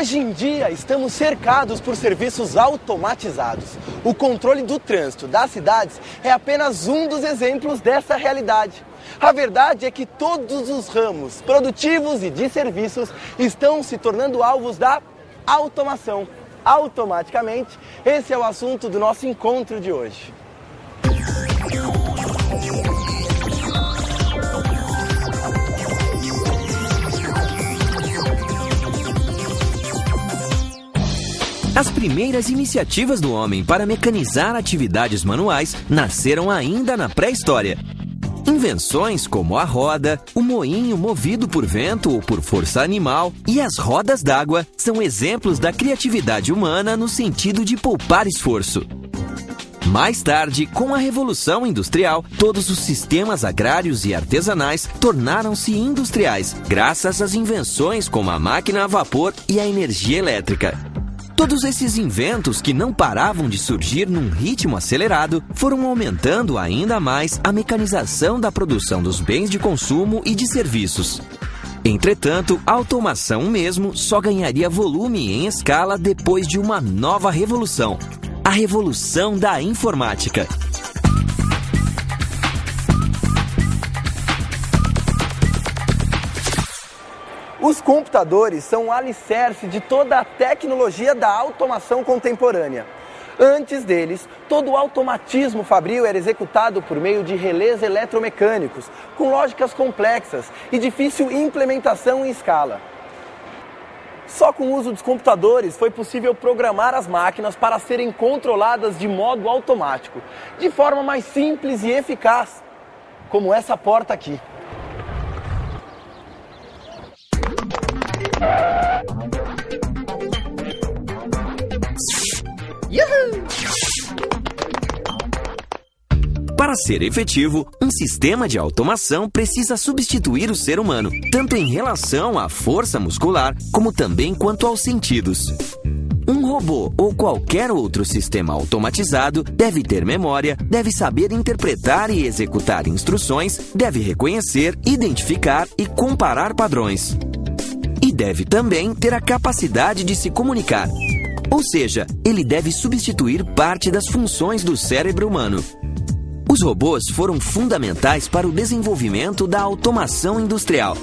Hoje em dia, estamos cercados por serviços automatizados. O controle do trânsito das cidades é apenas um dos exemplos dessa realidade. A verdade é que todos os ramos produtivos e de serviços estão se tornando alvos da automação. Automaticamente, esse é o assunto do nosso encontro de hoje. As primeiras iniciativas do homem para mecanizar atividades manuais nasceram ainda na pré-história. Invenções como a roda, o moinho movido por vento ou por força animal e as rodas d'água são exemplos da criatividade humana no sentido de poupar esforço. Mais tarde, com a Revolução Industrial, todos os sistemas agrários e artesanais tornaram-se industriais, graças às invenções como a máquina a vapor e a energia elétrica. Todos esses inventos que não paravam de surgir num ritmo acelerado foram aumentando ainda mais a mecanização da produção dos bens de consumo e de serviços. Entretanto, a automação mesmo só ganharia volume em escala depois de uma nova revolução, a revolução da informática. Os computadores são o alicerce de toda a tecnologia da automação contemporânea. Antes deles, todo o automatismo fabril era executado por meio de relés eletromecânicos, com lógicas complexas e difícil implementação em escala. Só com o uso dos computadores foi possível programar as máquinas para serem controladas de modo automático, de forma mais simples e eficaz, como essa porta aqui. Para ser efetivo, um sistema de automação precisa substituir o ser humano, tanto em relação à força muscular, como também quanto aos sentidos. Um robô ou qualquer outro sistema automatizado deve ter memória, deve saber interpretar e executar instruções, deve reconhecer, identificar e comparar padrões. E deve também ter a capacidade de se comunicar. Ou seja, ele deve substituir parte das funções do cérebro humano. Os robôs foram fundamentais para o desenvolvimento da automação industrial.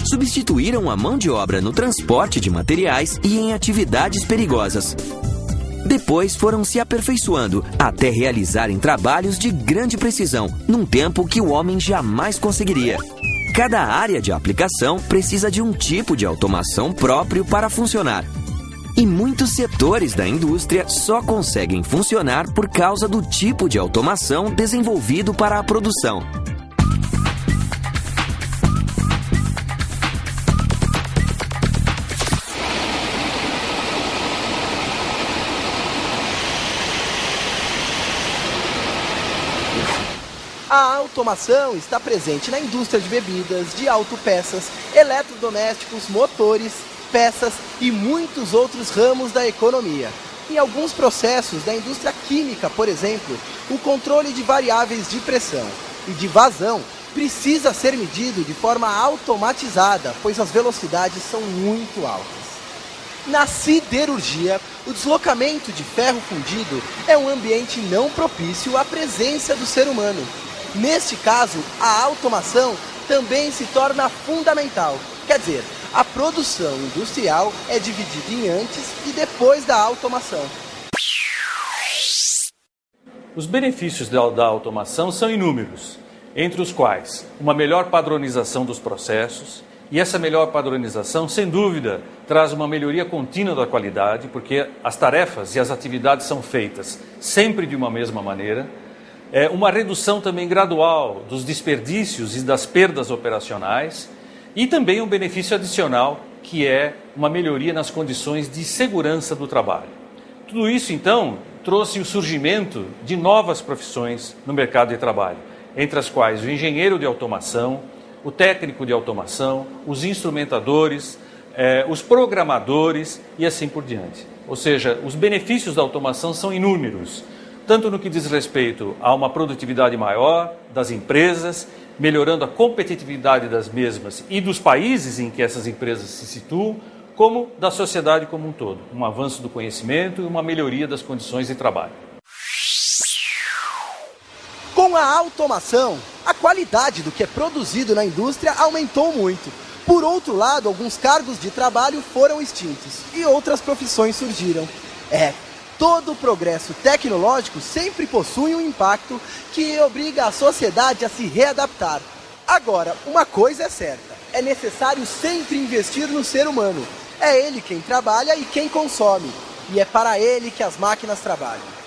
Substituíram a mão de obra no transporte de materiais e em atividades perigosas. Depois foram se aperfeiçoando até realizarem trabalhos de grande precisão, num tempo que o homem jamais conseguiria. Cada área de aplicação precisa de um tipo de automação próprio para funcionar. E muitos setores da indústria só conseguem funcionar por causa do tipo de automação desenvolvido para a produção. A automação está presente na indústria de bebidas, de autopeças, eletrodomésticos, motores, peças e muitos outros ramos da economia. Em alguns processos da indústria química, por exemplo, o controle de variáveis de pressão e de vazão precisa ser medido de forma automatizada, pois as velocidades são muito altas. Na siderurgia, o deslocamento de ferro fundido é um ambiente não propício à presença do ser humano. Neste caso, a automação também se torna fundamental. Quer dizer, a produção industrial é dividida em antes e depois da automação. Os benefícios da automação são inúmeros, entre os quais uma melhor padronização dos processos, e essa melhor padronização, sem dúvida, traz uma melhoria contínua da qualidade, porque as tarefas e as atividades são feitas sempre de uma mesma maneira. Uma redução também gradual dos desperdícios e das perdas operacionais e também um benefício adicional, que é uma melhoria nas condições de segurança do trabalho. Tudo isso, então, trouxe o surgimento de novas profissões no mercado de trabalho, entre as quais o engenheiro de automação, o técnico de automação, os instrumentadores, os programadores e assim por diante. Ou seja, os benefícios da automação são inúmeros, tanto no que diz respeito a uma produtividade maior das empresas, melhorando a competitividade das mesmas e dos países em que essas empresas se situam, como da sociedade como um todo. Um avanço do conhecimento e uma melhoria das condições de trabalho. Com a automação, a qualidade do que é produzido na indústria aumentou muito. Por outro lado, alguns cargos de trabalho foram extintos e outras profissões surgiram. Todo progresso tecnológico sempre possui um impacto que obriga a sociedade a se readaptar. Agora, uma coisa é certa, é necessário sempre investir no ser humano. É ele quem trabalha e quem consome, e é para ele que as máquinas trabalham.